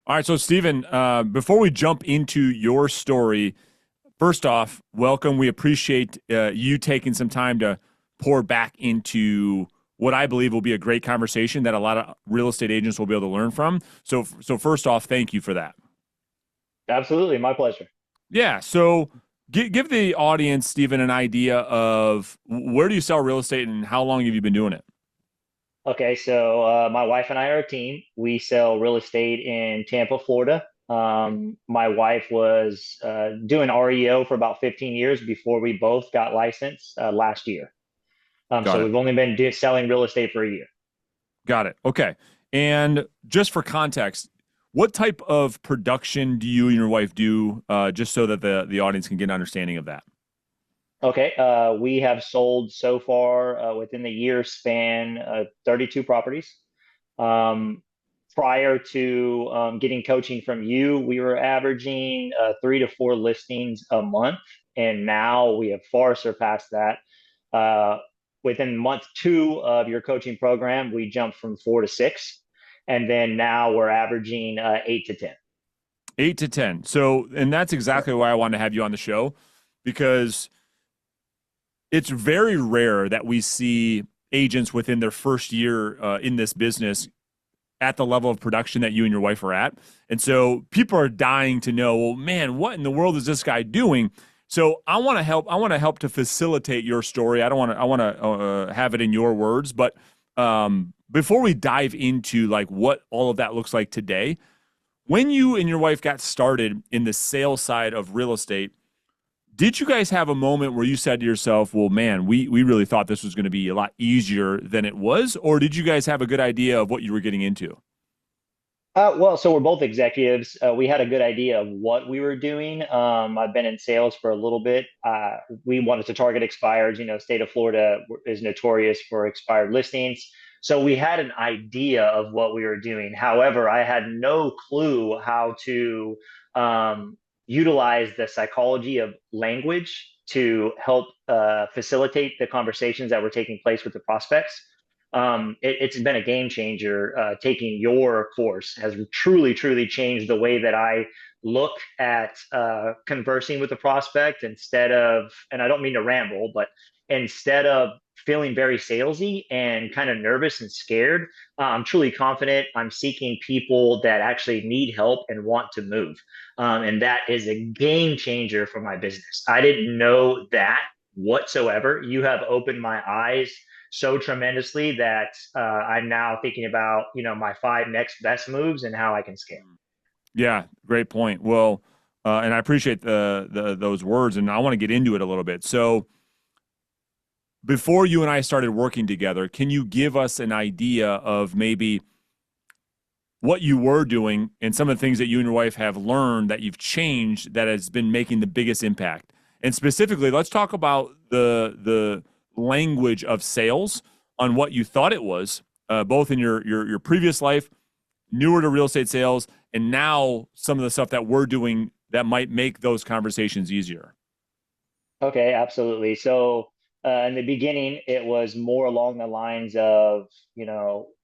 All right, so Stephen, before we jump into your story, first off, welcome. We appreciate you taking some time to pour back into what I believe will be a great conversation that a lot of real estate agents will be able to learn from. So first off, thank you for that. Absolutely, my pleasure. Yeah. So give the audience, Stephen, an idea of where do you sell real estate and how long have you been doing it? Okay, so my wife and I are a team. We sell real estate in Tampa, Florida. My wife was doing REO for about 15 years before we both got licensed last year. Got So it. we've only been selling real estate for a year. Got it. Okay. And just for context, what type of production do you and your wife do, just so that the audience can get an understanding of that? Okay, we have sold so far within the year span 32 properties. Um, Prior to getting coaching from you, we were averaging 3 to 4 listings a month, and now we have far surpassed that. Uh, Within month two of your coaching program, we jumped from 4 to 6, and then now we're averaging 8 to 10. 8 to 10. So, and that's exactly why I wanted to have you on the show because it's very rare that we see agents within their first year in this business at the level of production that you and your wife are at. And so people are dying to know, well, man, what in the world is this guy doing? So I want to help. I want to help to facilitate your story. I don't want to. I want to have it in your words. But before we dive into like what all of that looks like today, when you and your wife got started in the sales side of real estate, did you guys have a moment where you said to yourself, well, man, we really thought this was going to be a lot easier than it was? Or did you guys have a good idea of what you were getting into? Well, so we're both executives. We had a good idea of what we were doing. I've been in sales for a little bit. We wanted to target expireds. You know, state of Florida is notorious for expired listings. So we had an idea of what we were doing. However, I had no clue how to utilize the psychology of language to help facilitate the conversations that were taking place with the prospects. It's been a game changer. Taking your course has truly changed the way that I look at conversing with the prospect instead of, and I don't mean to ramble, but instead of feeling very salesy and kind of nervous and scared, I'm truly confident. I'm seeking people that actually need help and want to move. And that is a game changer for my business. I didn't know that whatsoever. You have opened my eyes so tremendously that I'm now thinking about, my 5 next best moves and how I can scale. Yeah, great point. Well, and I appreciate the those words, and I want to get into it a little bit. So, before you and I started working together, can you give us an idea of maybe what you were doing and some of the things that you and your wife have learned that you've changed that has been making the biggest impact? And specifically, let's talk about the language of sales on what you thought it was, both in your previous life, newer to real estate sales, and now some of the stuff that we're doing that might make those conversations easier. Okay, absolutely. So in the beginning, it was more along the lines of,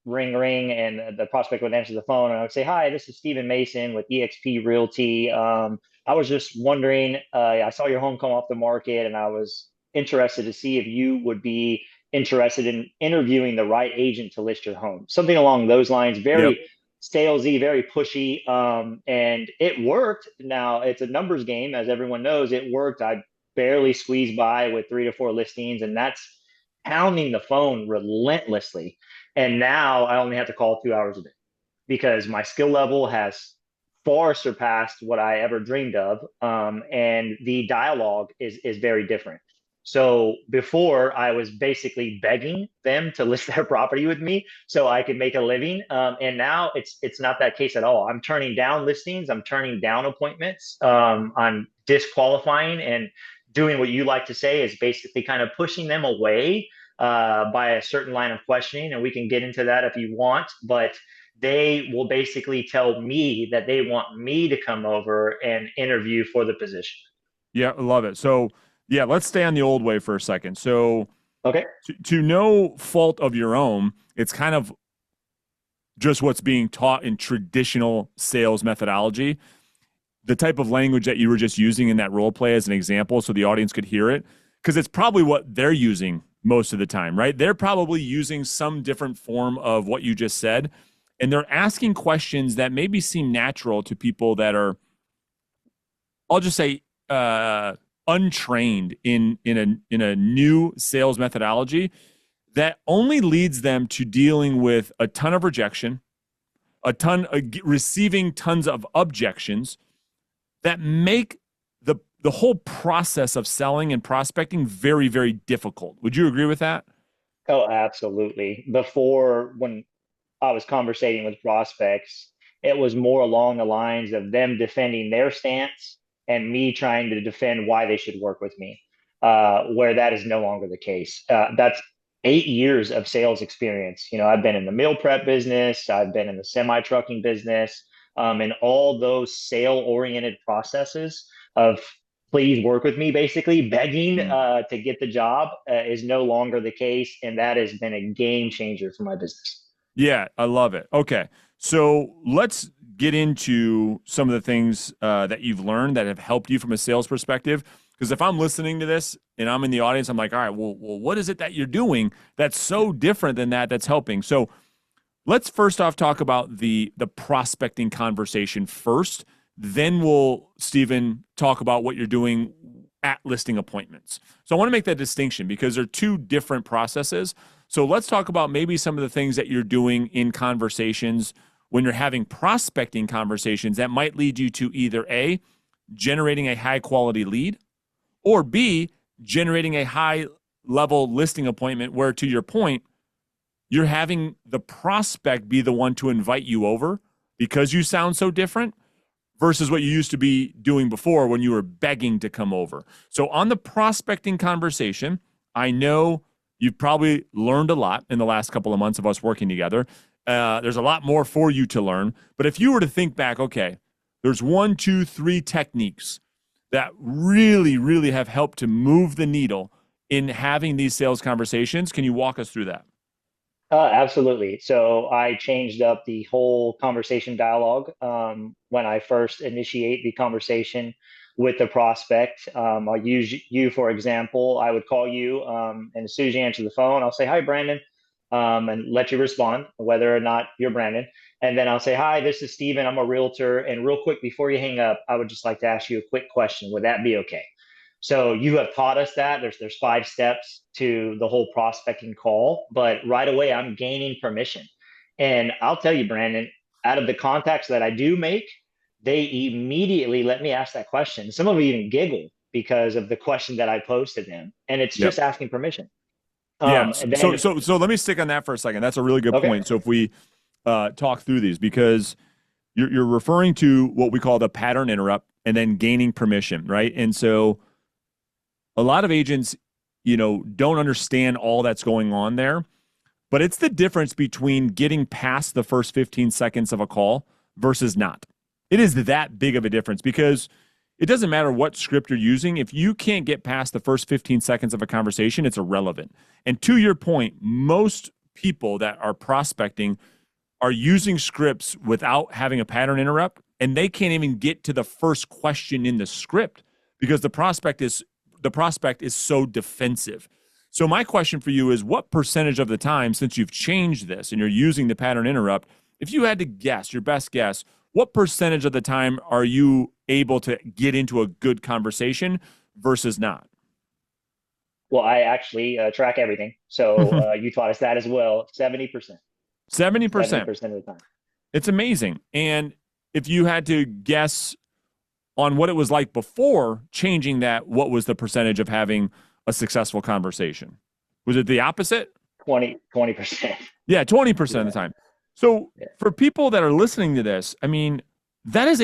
ring, ring, and the prospect would answer the phone, and I would say, "Hi, this is Stephen Mason with eXp Realty. I was just wondering, I saw your home come off the market, and I was interested to see if you would be interested in interviewing the right agent to list your home." Something along those lines, Yep. very salesy, very pushy, and it worked. Now it's a numbers game, as everyone knows. It worked. I barely squeeze by with 3 to 4 listings, and that's pounding the phone relentlessly. And now I only have to call 2 hours a day because my skill level has far surpassed what I ever dreamed of. And the dialogue is very different. So before I was basically begging them to list their property with me so I could make a living. And now it's not that case at all. I'm turning down listings. I'm turning down appointments. I'm disqualifying and doing what you like to say is basically kind of pushing them away by a certain line of questioning. And we can get into that if you want. But they will basically tell me that they want me to come over and interview for the position. Yeah, I love it. So, yeah, let's stay on the old way for a second. So, Okay. to no fault of your own, it's kind of just what's being taught in traditional sales methodology. The type of language that you were just using in that role play as an example so the audience could hear it, because it's probably what they're using most of the time, right? They're probably using some different form of what you just said, and they're asking questions that maybe seem natural to people that are, I'll just say, untrained in a new sales methodology that only leads them to dealing with a ton of rejection, receiving tons of objections that make the whole process of selling and prospecting very, very difficult. Would you agree with that? Oh, absolutely. Before, when I was conversating with prospects, it was more along the lines of them defending their stance and me trying to defend why they should work with me, where that is no longer the case. That's 8 years of sales experience. I've been in the meal prep business, I've been in the semi trucking business, and all those sale oriented processes of please work with me, basically begging Mm. to get the job is no longer the case. And that has been a game changer for my business. Yeah, I love it. Okay. So let's get into some of the things that you've learned that have helped you from a sales perspective. Because if I'm listening to this and I'm in the audience, I'm like, all right, well, what is it that you're doing that's so different than that that's helping? So let's first off talk about the prospecting conversation first. Then we'll, Stephen, talk about what you're doing at listing appointments. So I want to make that distinction because they're two different processes. So let's talk about maybe some of the things that you're doing in conversations when you're having prospecting conversations that might lead you to either A, generating a high quality lead, or B, generating a high level listing appointment where, to your point, you're having the prospect be the one to invite you over because you sound so different versus what you used to be doing before when you were begging to come over. So, on the prospecting conversation, I know you've probably learned a lot in the last couple of months of us working together. There's a lot more for you to learn. But if you were to think back, okay, there's 1, 2, 3 techniques that really, really have helped to move the needle in having these sales conversations. Can you walk us through that? Absolutely. So I changed up the whole conversation dialogue when I first initiate the conversation with the prospect. I'll use you for example. I would call you, and as soon as you answer the phone, I'll say, "Hi, Brandon," and let you respond, whether or not you're Brandon. And then I'll say, "Hi, this is Steven. I'm a realtor. And real quick, before you hang up, I would just like to ask you a quick question. Would that be okay?" So you have taught us that there's 5 steps to the whole prospecting call, but right away I'm gaining permission. And I'll tell you, Brandon, out of the contacts that I do make, they immediately let me ask that question. Some of them even giggle because of the question that I posed to them, and it's Yep. just asking permission. Yes. And So then so so let me stick on that for a second. That's a really good okay, point. So if we talk through these, because you're referring to what we call the pattern interrupt and then gaining permission, right? And so a lot of agents, don't understand all that's going on there, but it's the difference between getting past the first 15 seconds of a call versus not. It is that big of a difference because it doesn't matter what script you're using. If you can't get past the first 15 seconds of a conversation, it's irrelevant. And to your point, most people that are prospecting are using scripts without having a pattern interrupt, and they can't even get to the first question in the script because the prospect is so defensive. So my question for you is, what percentage of the time, since you've changed this and you're using the pattern interrupt, if you had to guess, your best guess, what percentage of the time are you able to get into a good conversation versus not? well, I actually track everything. So you taught us that as well. 70%, 70%. 70% of the time. It's amazing. And if you had to guess on what it was like before changing that, what was the percentage of having a successful conversation? Was it the opposite? 20%. Yeah, 20% of Yeah. the time. So Yeah. for people that are listening to this, I mean, that is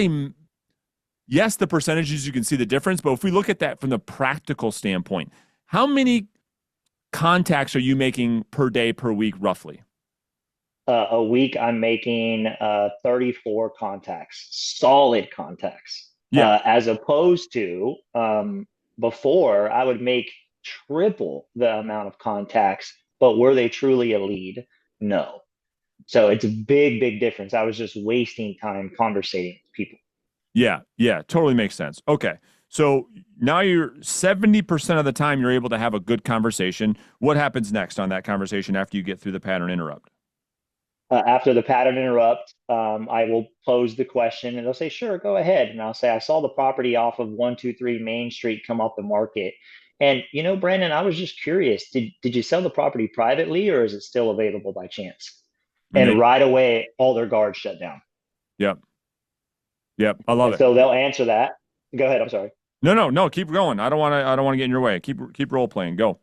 yes, the percentages, you can see the difference. But if we look at that from the practical standpoint, how many contacts are you making per day, per week, roughly? A week I'm making 34 contacts, solid contacts, Yeah. as opposed to before I would make triple the amount of contacts, but were they truly a lead? No. So it's a big, big difference. I was just wasting time conversating with people. Yeah, yeah, totally makes sense. Okay. So now you're 70% of the time you're able to have a good conversation. What happens next on that conversation after you get through the pattern interrupt? After the pattern interrupt, I will pose the question and they'll say, sure, go ahead. And I'll say, I saw the property off of 123 Main Street come off the market. And Brandon, I was just curious, did you sell the property privately or is it still available by chance? And And they, right away, all their guards shut down. yep, yep, I love And it. so they'll answer that. Go ahead, I'm sorry. No, no, no, keep going. I don't want to get in your way. Keep role playing. Go.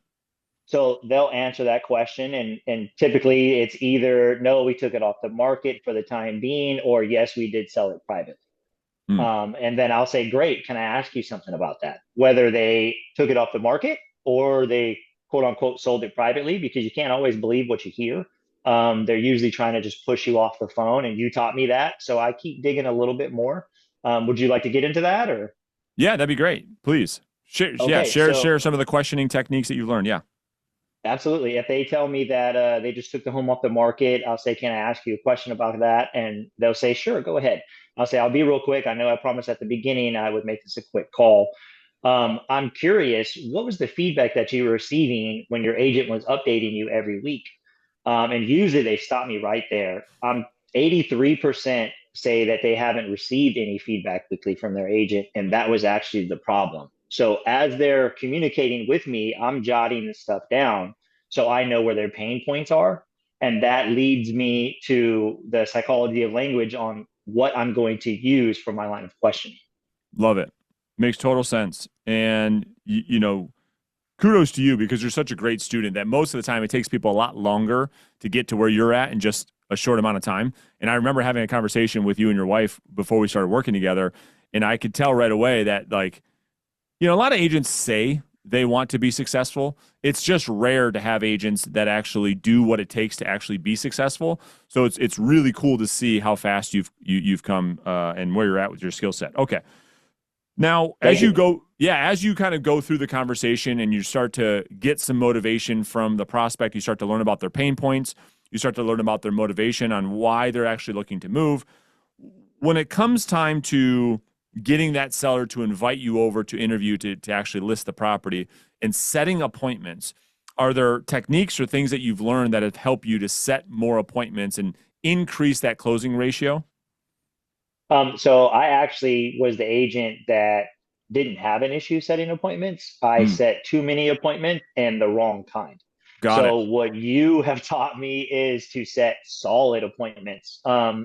So they'll answer that question, and typically it's either no, we took it off the market for the time being, or yes, we did sell it privately. Hmm. And then I'll say, great, can I ask you something about that? Whether they took it off the market or they quote unquote sold it privately, because you can't always believe what you hear. They're usually trying to just push you off the phone, and you taught me that. So I keep digging a little bit more. Would you like to get into that or? Yeah, that'd be great. Please. Okay, Share some of the questioning techniques that you've learned. Yeah. absolutely. If they tell me that they just took the home off the market, I'll say, can I ask you a question about that? And they'll say, sure, go ahead. I'll say, I'll be real quick. I know I promised at the beginning I would make this a quick call. I'm curious, what was the feedback that you were receiving when your agent was updating you every week? And usually they stop me right there. 83% say that they haven't received any feedback weekly from their agent, and that was actually the problem. So as they're communicating with me, I'm jotting this stuff down so I know where their pain points are. And that leads me to the psychology of language on what I'm going to use for my line of questioning. Love it. Makes total sense. And kudos to you because you're such a great student that most of the time it takes people a lot longer to get to where you're at in just a short amount of time. And I remember having a conversation with you and your wife before we started working together, and I could tell right away that a lot of agents say they want to be successful. It's just rare to have agents that actually do what it takes to actually be successful. So it's really cool to see how fast you've come and where you're at with your skill set. Okay. Now, Thank you. as you kind of go through the conversation and you start to get some motivation from the prospect, you start to learn about their pain points, you start to learn about their motivation on why they're actually looking to move. When it comes time to getting that seller to invite you over to interview to actually list the property and setting appointments, are there techniques or things that you've learned that have helped you to set more appointments and increase that closing ratio? So I actually was the agent that didn't have an issue setting appointments. I Hmm, set too many appointments and the wrong kind. got it. So what you have taught me is to set solid appointments.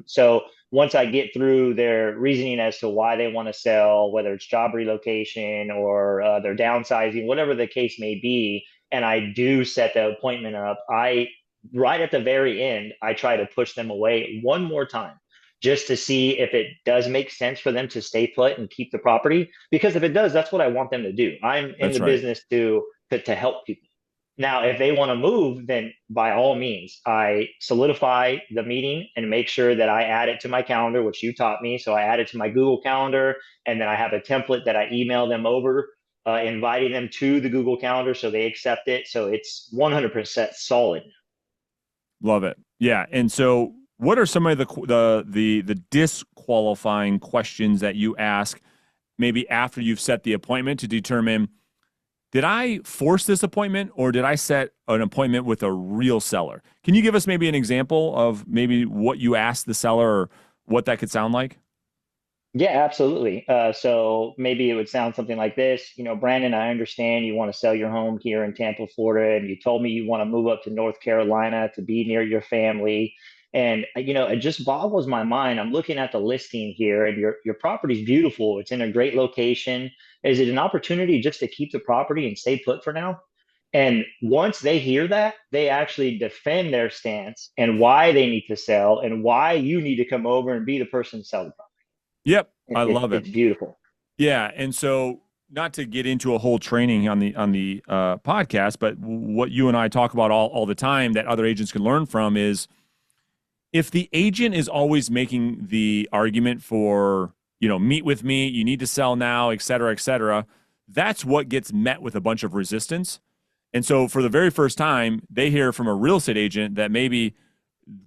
So once I get through their reasoning as to why they want to sell, whether it's job relocation or they're downsizing, whatever the case may be, and I do set the appointment up, I right at the very end, I try to push them away one more time just to see if it does make sense for them to stay put and keep the property. Because if it does, that's what I want them to do. I'm in That's the right. business to help people. Now, if they want to move, then by all means, I solidify the meeting and make sure that I add it to my calendar, which you taught me. So I add it to my Google Calendar, and then I have a template that I email them over, inviting them to the Google Calendar so they accept it. So it's 100% solid. Love it. Yeah. And so, what are some of the disqualifying questions that you ask maybe after you've set the appointment to determine, did I force this appointment or did I set an appointment with a real seller? Can you give us maybe an example of maybe what you asked the seller or what that could sound like? Yeah, absolutely. So maybe it would sound something like this. Brandon, I understand you want to sell your home here in Tampa, Florida, and you told me you want to move up to North Carolina to be near your family. And it just boggles my mind. I'm looking at the listing here, and your property's beautiful. It's in a great location. Is it an opportunity just to keep the property and stay put for now? And once they hear that, they actually defend their stance and why they need to sell and why you need to come over and be the person to sell the property. Yep. I It's love it. it's beautiful. Yeah. And so, not to get into a whole training on the podcast, but what you and I talk about all the time that other agents can learn from is if the agent is always making the argument for, meet with me, you need to sell now, et cetera, that's what gets met with a bunch of resistance. And so for the very first time, they hear from a real estate agent that maybe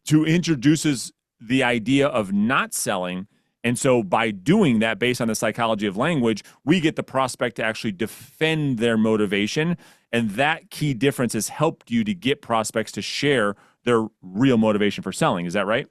to introduces the idea of not selling. And so by doing that, based on the psychology of language, we get the prospect to actually defend their motivation. And that key difference has helped you to get prospects to share their real motivation for selling. Is that right?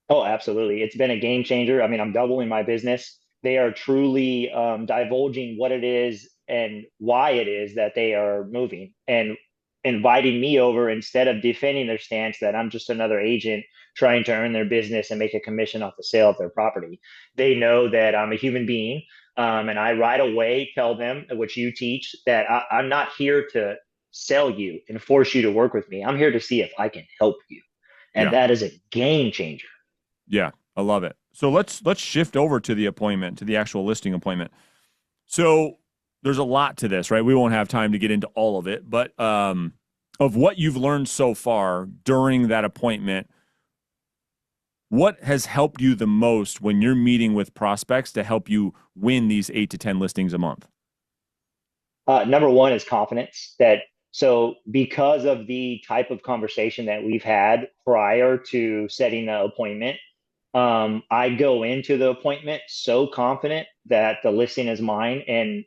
Oh, absolutely. It's been a game changer. I mean, I'm doubling my business. They are truly divulging what it is and why it is that they are moving and inviting me over instead of defending their stance that I'm just another agent trying to earn their business and make a commission off the sale of their property. They know that I'm a human being. And I right away tell them, which you teach, that I'm not here to sell you and force you to work with me. I'm here to see if I can help you. And Yeah. that is a game changer. Yeah. I love it. So let's shift over to the appointment, to the actual listing appointment. So there's a lot to this, right? We won't have time to get into all of it, but of what you've learned so far during that appointment, what has helped you the most when you're meeting with prospects to help you win these 8 to 10 listings a month? Number one is confidence. That so because of the type of conversation that we've had prior to setting the appointment, I go into the appointment so confident that the listing is mine, and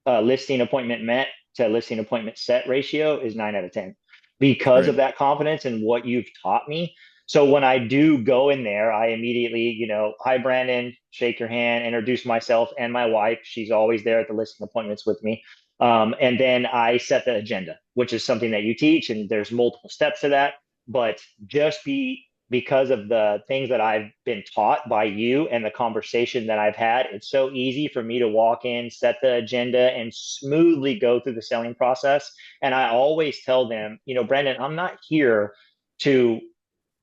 listing appointment met to listing appointment set ratio is 9 out of 10 That's because great. of that confidence and what you've taught me. So when I do go in there, I immediately, hi Brandon, shake your hand, introduce myself and my wife. She's always there at the listing appointments with me. And then I set the agenda, which is something that you teach, and there's multiple steps to that. But just because of the things that I've been taught by you and the conversation that I've had, it's so easy for me to walk in, set the agenda, and smoothly go through the selling process. And I always tell them, Brandon, I'm not here to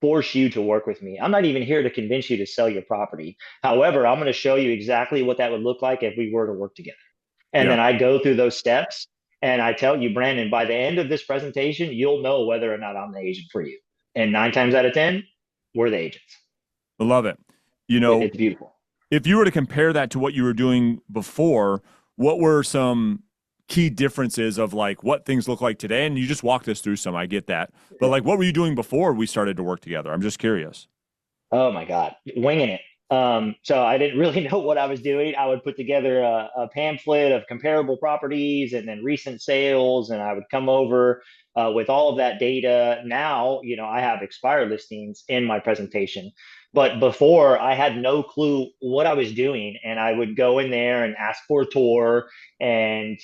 force you to work with me. I'm not even here to convince you to sell your property. However, I'm going to show you exactly what that would look like if we were to work together. And Yeah, then I go through those steps and I tell you, Brandon, by the end of this presentation, you'll know whether or not I'm the agent for you. And 9 times out of 10, we're the agents. I love it. You know, It's beautiful. if you were to compare that to what you were doing before, what were some key differences of like what things look like today? And you just walked us through some, I get that. But like what were you doing before we started to work together? I'm just curious. Oh my God, winging it. So I didn't really know what I was doing. I would put together a pamphlet of comparable properties and then recent sales, and I would come over with all of that data. Now, I have expired listings in my presentation, but before I had no clue what I was doing, and I would go in there and ask for a tour and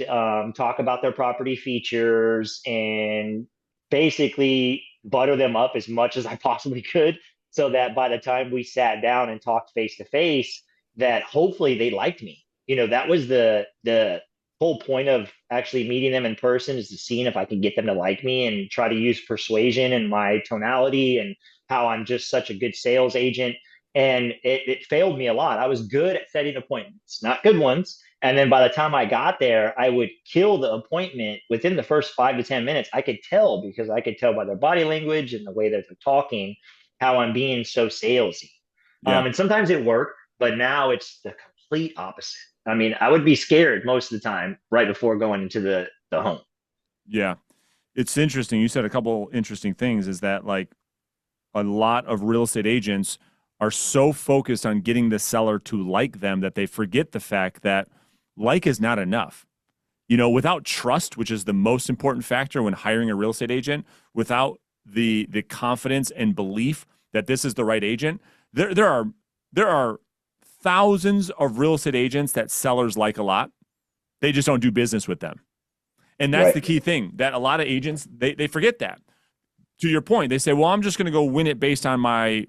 talk about their property features and basically butter them up as much as I possibly could so that by the time we sat down and talked face to face, that hopefully they liked me. That was the whole point of actually meeting them in person, is to seeing if I could get them to like me and try to use persuasion and my tonality and how I'm just such a good sales agent. And it failed me a lot. I was good at setting appointments, not good ones. And then by the time I got there, I would kill the appointment within the first 5 to 10 minutes. I could tell because I could tell by their body language and the way that they're talking how I'm being so salesy. Yeah. And sometimes it worked, but now it's the complete opposite. I mean, I would be scared most of the time right before going into the home. Yeah. It's interesting. You said a couple interesting things is that like a lot of real estate agents are so focused on getting the seller to like them that they forget the fact that like is not enough. Without trust, which is the most important factor when hiring a real estate agent, without the confidence and belief that this is the right agent, there are thousands of real estate agents that sellers like a lot. They just don't do business with them. And that's the Right. key thing that a lot of agents they forget that. To your point, they say, "Well, I'm just going to go win it based on my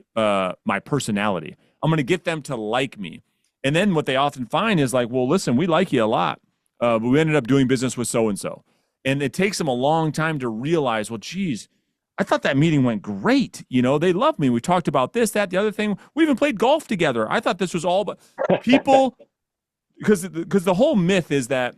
personality. I'm going to get them to like me." And then what they often find is like, "Well, listen, we like you a lot, but we ended up doing business with so and so." And it takes them a long time to realize, well, geez, I thought that meeting went great. They love me. We talked about this, that, the other thing. We even played golf together. I thought this was all, but people, because the whole myth is that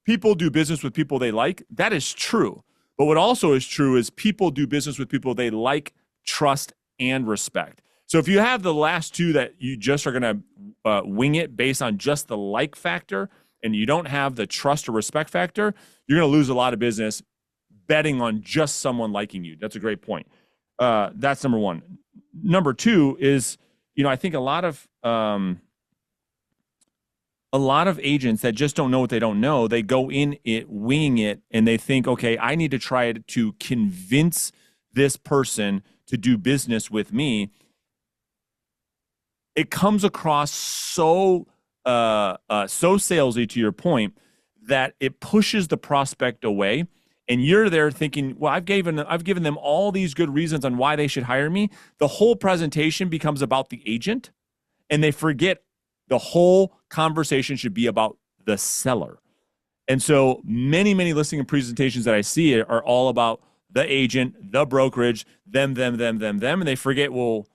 people do business with people they like. That is true. But what also is true is people do business with people they like, trust, and respect. So if you have the last two that you just are going to wing it based on just the like factor and you don't have the trust or respect factor, you're going to lose a lot of business betting on just someone liking you. That's a great point. That's number one. Number two is, I think a lot of agents that just don't know what they don't know, they go in it winging it, and they think, okay, I need to try to convince this person to do business with me. It comes across so salesy, to your point, that it pushes the prospect away. And you're there thinking, well, I've given them all these good reasons on why they should hire me. The whole presentation becomes about the agent, and they forget the whole conversation should be about the seller. And so many listing and presentations that I see are all about the agent, the brokerage, them, and they forget, well,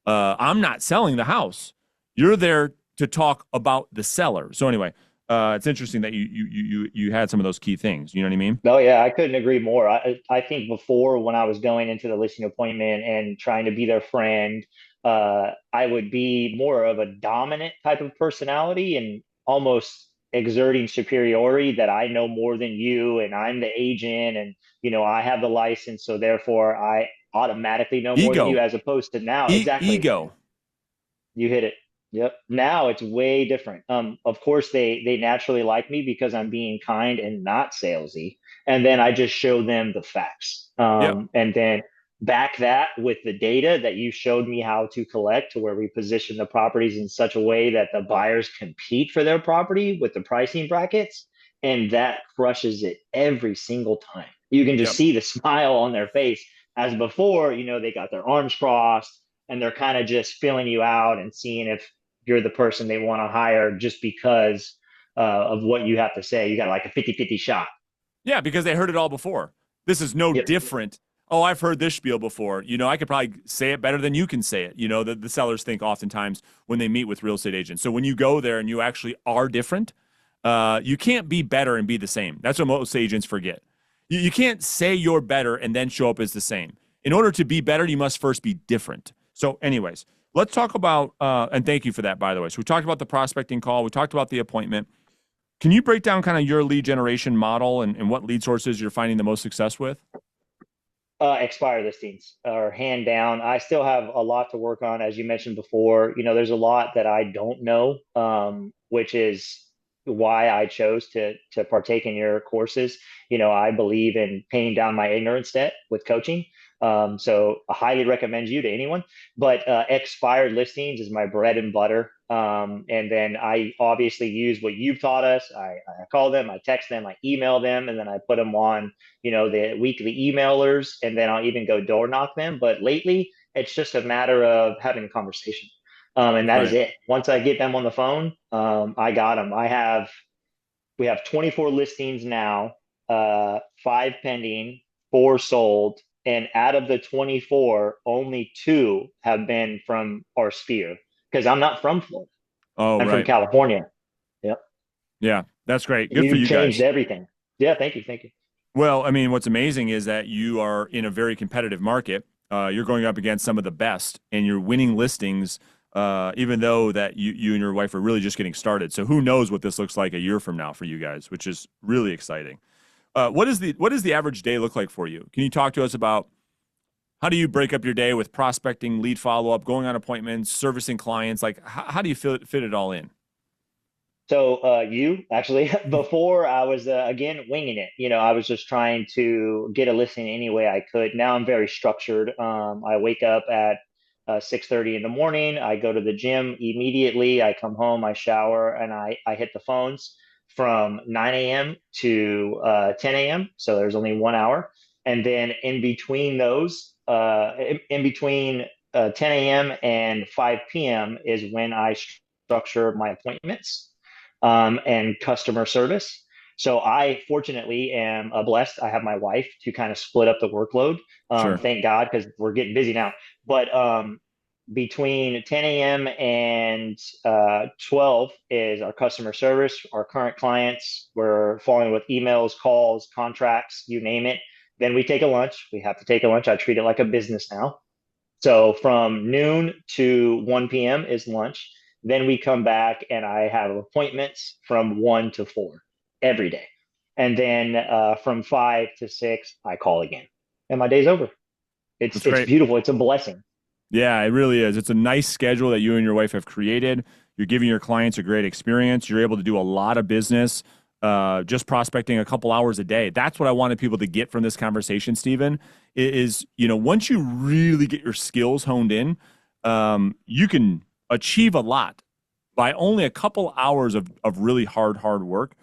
I'm not selling the house. You're there to talk about the seller. So anyway, it's interesting that you had some of those key things. You know what I mean? No, yeah, I couldn't agree more. I think before, when I was going into the listing appointment and trying to be their friend, I would be more of a dominant type of personality and almost exerting superiority, that I know more than you and I'm the agent, and I have the license, so therefore I automatically know more than you, Ego, as opposed to now. Exactly. ego. You hit it. Yep. Now it's way different. Of course they naturally like me because I'm being kind and not salesy. And then I just show them the facts. Yep, And then back that with the data that you showed me how to collect, to where we position the properties in such a way that the buyers compete for their property with the pricing brackets. And that crushes it every single time. You can just yep. see the smile on their face. As before, they got their arms crossed, and they're kind of just filling you out and seeing if you're the person they want to hire, just because of what you have to say. You got like a 50-50 shot. Yeah, because they heard it all before. This is no Yep. different. Oh, I've heard this spiel before. I could probably say it better than you can say it. The sellers think oftentimes when they meet with real estate agents. So when you go there and you actually are different, you can't be better and be the same. That's what most agents forget. You can't say you're better and then show up as the same. In order to be better, you must first be different. So, anyways, let's talk about, and thank you for that, by the way. So we talked about the prospecting call. We talked about the appointment. Can you break down kind of your lead generation model and what lead sources you're finding the most success with? Expire listings are hand down. I still have a lot to work on, as you mentioned before. There's a lot that I don't know, which is why I chose to partake in your courses. I believe in paying down my ignorance debt with coaching. So I highly recommend you to anyone. But expired listings is my bread and butter. And then I obviously use what you've taught us. I call them, I text them, I email them, and then I put them on the weekly emailers, and then I'll even go door knock them. But lately, it's just a matter of having a conversation. And that is Right. it. Once I get them on the phone, I got them. We have 24 listings now, five pending, four sold. And out of the 24, only two have been from our sphere, because I'm not from Florida. Oh, I'm from right. California. Yep. Yeah, that's great. Good for You you changed guys. everything. Yeah. Thank you. Thank you. Well, I mean, what's amazing is that you are in a very competitive market. You're going up against some of the best, and you're winning listings, even though that you and your wife are really just getting started. So who knows what this looks like a year from now for you guys, which is really exciting. What does the average day look like for you? Can you talk to us about how do you break up your day with prospecting, lead follow up, going on appointments, servicing clients? Like, how do you fit it all in? So you actually, before I was again winging it. I was just trying to get a listing any way I could. Now I'm very structured. I wake up at 6:30 in the morning. I go to the gym immediately. I come home, I shower, and I hit the phones from 9 a.m. to 10 a.m. So there's only 1 hour, and then in between those, in between 10 a.m. and 5 p.m. is when I structure my appointments and customer service. So I fortunately am blessed. I have my wife to kind of split up the workload. Sure, Thank God, because we're getting busy now. But between 10 a.m. and 12 is our customer service, our current clients. We're following with emails, calls, contracts, you name it. Then we take a lunch. We have to take a lunch. I treat it like a business now. So from noon to 1 p.m. is lunch. Then we come back and I have appointments from 1 to 4 every day. And then from 5 to 6, I call again. And my day's over. That's It's great. beautiful. It's a blessing. Yeah, it really is. It's a nice schedule that you and your wife have created. You're giving your clients a great experience. You're able to do a lot of business just prospecting a couple hours a day. That's what I wanted people to get from this conversation, Stephen, is, once you really get your skills honed in, you can achieve a lot by only a couple hours of really hard work,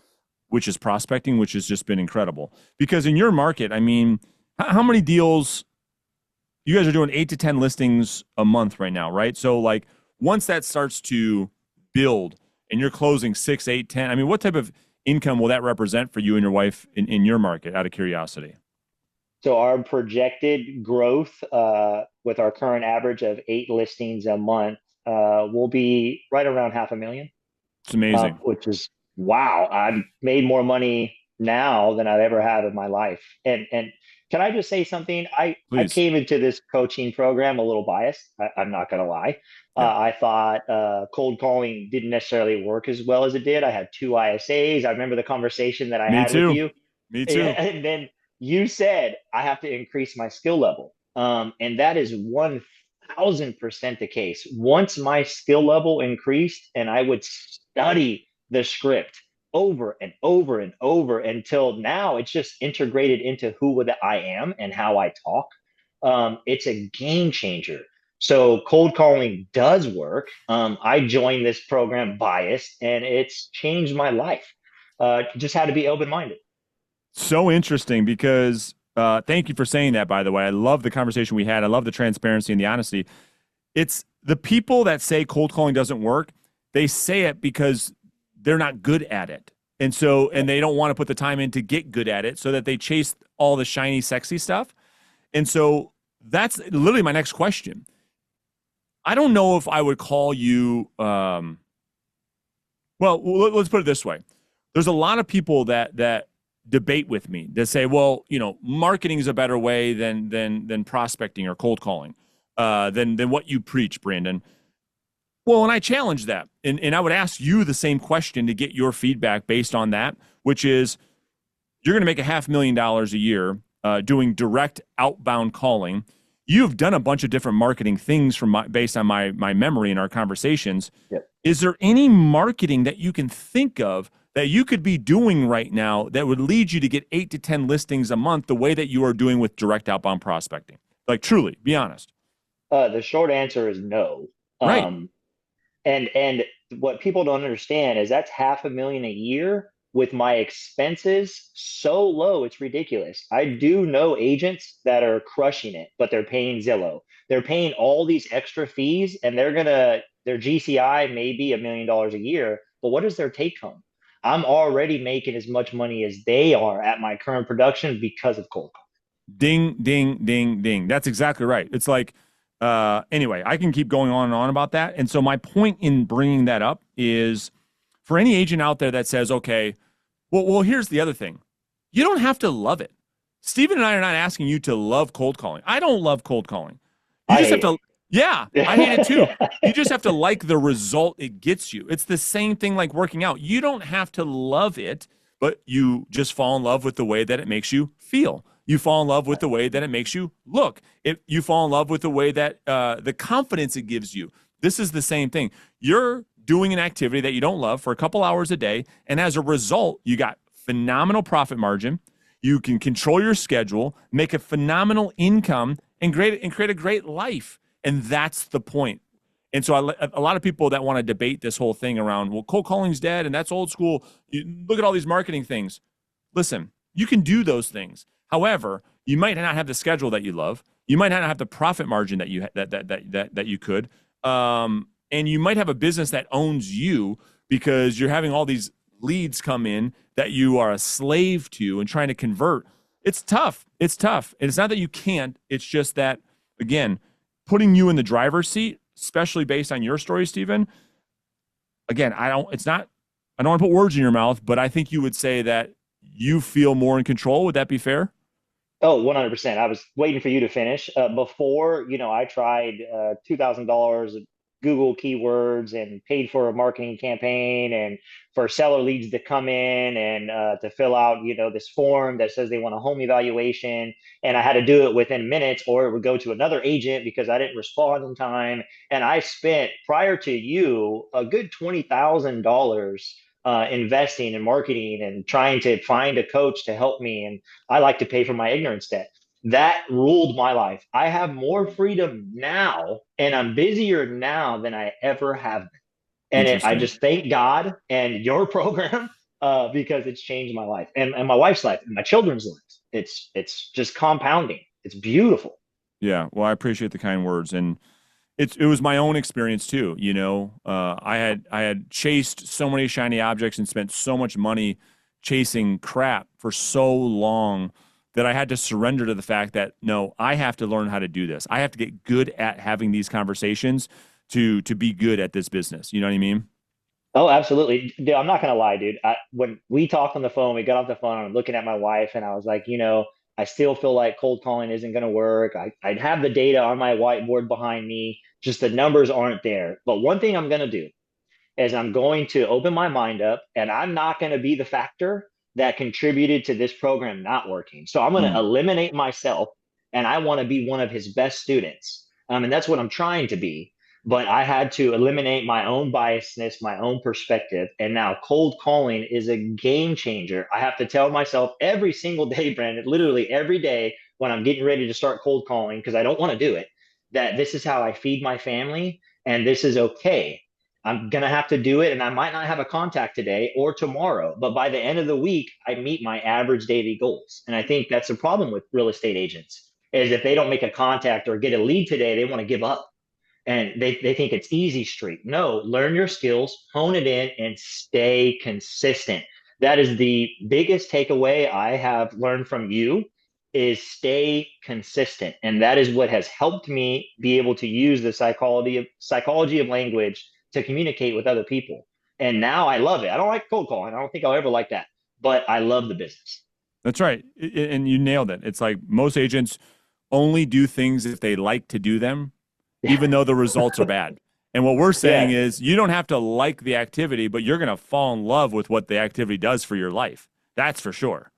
which is prospecting, which has just been incredible. Because in your market, I mean, how many deals you guys are doing 8 to 10 listings a month right now, right? So like once that starts to build and you're closing 6, 8, 10, I mean, what type of income will that represent for you and your wife in your market out of curiosity? So our projected growth with our current average of 8 listings a month will be right around 500,000. It's amazing. Which is wow. I've made more money now than I've ever had in my life. And can I just say something? I Please. came into this coaching program a little biased. I'm not going to lie. Yeah. I thought cold calling didn't necessarily work as well as it did. I had 2 ISAs. I remember the conversation that I Me had with too. you. Me Yeah, too. and then you said I have to increase my skill level. And that is 1000% the case. Once my skill level increased and I would study the script over and over and over until now it's just integrated into who I am and how I talk. It's a game changer. So cold calling does work. I joined this program biased and it's changed my life. Just had to be open minded. So interesting because thank you for saying that, by the way. I love the conversation we had. I love the transparency and the honesty. It's the people that say cold calling doesn't work, they say it because they're not good at it. And so, and they don't want to put the time in to get good at it so that they chase all the shiny, sexy stuff. And so that's literally my next question. I don't know if I would call you, well, let's put it this way. There's a lot of people that debate with me that say, well, marketing is a better way than prospecting or cold calling, than what you preach, Brandon. Well, and I challenge that. And I would ask you the same question to get your feedback based on that, which is you're going to make $500,000 a year doing direct outbound calling. You've done a bunch of different marketing things based on my memory in our conversations. Yep. Is there any marketing that you can think of that you could be doing right now that would lead you to get 8 to 10 listings a month the way that you are doing with direct outbound prospecting? Like truly, be honest. The short answer is no. Right. Um, and what people don't understand is that's 500,000 a year with my expenses so low, it's ridiculous. I do know agents that are crushing it, but they're paying Zillow. They're paying all these extra fees, and their GCI may be $1 million a year, but what is their take home? I'm already making as much money as they are at my current production because of cold. Ding, ding, ding, ding. That's exactly right. It's like, anyway, I can keep going on and on about that. And so my point in bringing that up is for any agent out there that says, okay, well, here's the other thing. You don't have to love it. Steven and I are not asking you to love cold calling. I don't love cold calling. You I just have hate to, yeah, I hate it too. You just have to like the result it gets you. It's the same thing like working out. You don't have to love it, but you just fall in love with the way that it makes you feel. You fall in love with the way that it makes you look. You fall in love with the way that the confidence it gives you. This is the same thing. You're doing an activity that you don't love for a couple hours a day, and as a result, you got phenomenal profit margin. You can control your schedule, make a phenomenal income, and create a great life. And that's the point. And so a lot of people that want to debate this whole thing around, well, cold calling's dead and that's old school. Look at all these marketing things. Listen, you can do those things. However, you might not have the schedule that you love. You might not have the profit margin that you could. And you might have a business that owns you because you're having all these leads come in that you are a slave to and trying to convert. It's tough. It's tough. And it's not that you can't. It's just that, again, putting you in the driver's seat, especially based on your story, Stephen. Again, I don't want to put words in your mouth, but I think you would say that you feel more in control. Would that be fair? Oh, 100%. I was waiting for you to finish. Before, I tried $2,000 Google keywords and paid for a marketing campaign and for seller leads to come in and to fill out, this form that says they want a home evaluation. And I had to do it within minutes, or it would go to another agent because I didn't respond in time. And I spent, prior to you, a good $20,000 investing in marketing and trying to find a coach to help me. And I like to pay for my ignorance debt. That ruled my life. I have more freedom now and I'm busier now than I ever have been. And I Interesting. just thank God and your program because it's changed my life and my wife's life and my children's lives. It's just compounding. It's beautiful. Yeah. Well, I appreciate the kind words. And it was my own experience too. I had chased so many shiny objects and spent so much money chasing crap for so long that I had to surrender to the fact that no, I have to learn how to do this. I have to get good at having these conversations to be good at this business. You know what I mean? Oh, absolutely. Dude, I'm not gonna lie, dude. When we talked on the phone, we got off the phone, I'm looking at my wife and I was like, I still feel like cold calling isn't gonna work. I'd have the data on my whiteboard behind me, just the numbers aren't there. But one thing I'm gonna do is I'm going to open my mind up and I'm not going to be the factor that contributed to this program not working. So I'm going to Mm, eliminate myself and I want to be one of his best students. And that's what I'm trying to be. But I had to eliminate my own biasness, my own perspective. And now cold calling is a game changer. I have to tell myself every single day, Brandon, literally every day when I'm getting ready to start cold calling, because I don't want to do it, that this is how I feed my family and this is okay. I'm going to have to do it and I might not have a contact today or tomorrow, but by the end of the week, I meet my average daily goals. And I think that's the problem with real estate agents is if they don't make a contact or get a lead today, they want to give up and they think it's easy street. No, learn your skills, hone it in, and stay consistent. That is the biggest takeaway I have learned from you is stay consistent. And that is what has helped me be able to use the psychology of language to communicate with other people. And now I love it. I don't like cold calling. I don't think I'll ever like that, but I love the business. that's right. And you nailed it. It's like most agents only do things if they like to do them, even though the results are bad. And what we're saying Yeah, is you don't have to like the activity, but you're going to fall in love with what the activity does for your life. That's for sure.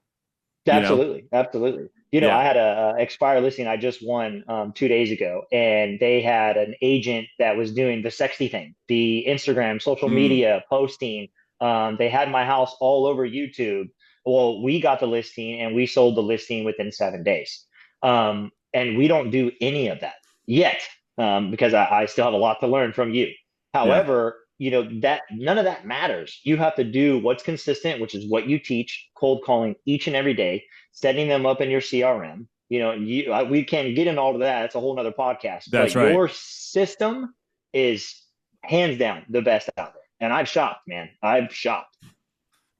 You know? absolutely, absolutely. Yeah. I had a expire listing I just won 2 days ago, and they had an agent that was doing the sexy thing, the Instagram, social Mm, media posting. They had my house all over YouTube. Well, we got the listing and we sold the listing within 7 days. And we don't do any of that yet because I still have a lot to learn from you. yeah. However, that none of that matters. You have to do what's consistent, which is what you teach, cold calling each and every day, setting them up in your CRM. We can get into all of that. It's a whole nother podcast, That's but right. your system is hands down the best out there. And I've shopped, man. I've shopped.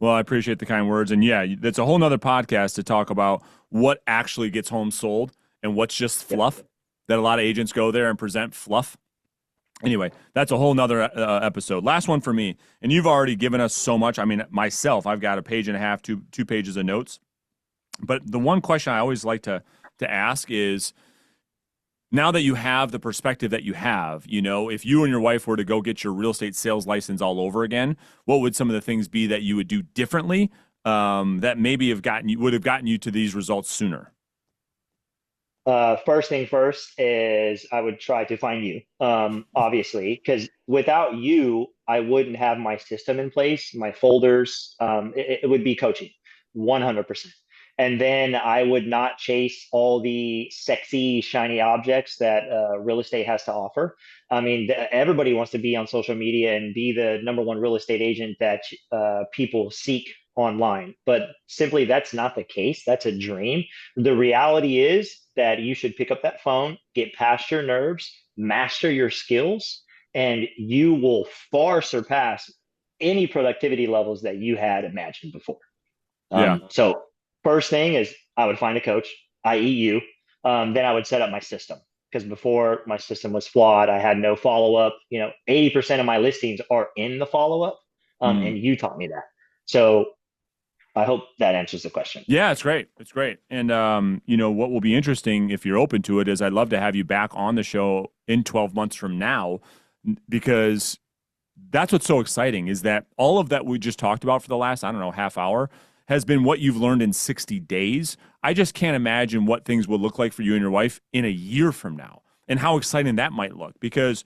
Well, I appreciate the kind words. And yeah, that's a whole nother podcast to talk about what actually gets homes sold and what's just Yep. fluff that a lot of agents go there and present fluff. Anyway, that's a whole nother episode. Last one for me. And you've already given us so much. I mean, myself, I've got a page and a half, two pages of notes. But the one question I always like to ask is now that you have the perspective that you have, if you and your wife were to go get your real estate sales license all over again, what would some of the things be that you would do differently that maybe would have gotten you to these results sooner? First thing first is I would try to find you, obviously, because without you, I wouldn't have my system in place, my folders. It would be coaching, 100%. And then I would not chase all the sexy, shiny objects that real estate has to offer. I mean, everybody wants to be on social media and be the number one real estate agent that people seek online, but simply that's not the case. That's a dream. The reality is that you should pick up that phone, get past your nerves, master your skills, and you will far surpass any productivity levels that you had imagined before. Yeah. So first thing is I would find a coach, i.e. you. Then I would set up my system because before my system was flawed, I had no follow up. 80% of my listings are in the follow up, Mm. and you taught me that. So I hope that answers the question. Yeah, it's great. It's great. And what will be interesting if you're open to it is I'd love to have you back on the show in 12 months from now because that's what's so exciting is that all of that we just talked about for the last, I don't know, half hour has been what you've learned in 60 days. I just can't imagine what things will look like for you and your wife in a year from now and how exciting that might look because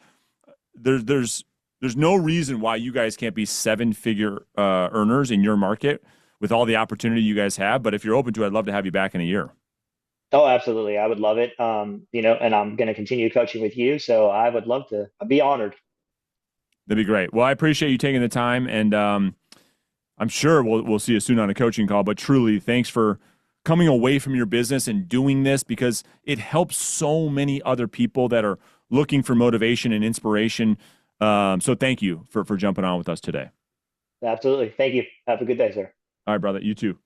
there's no reason why you guys can't be seven-figure earners in your market with all the opportunity you guys have. But if you're open to it, I'd love to have you back in a year. Oh, absolutely. I would love it. And I'm going to continue coaching with you. So I would love to. I'd be honored. That'd be great. Well, I appreciate you taking the time, and I'm sure we'll see you soon on a coaching call. But truly, thanks for coming away from your business and doing this because it helps so many other people that are looking for motivation and inspiration. So thank you for jumping on with us today. Absolutely. Thank you. Have a good day, sir. All right, brother. You too.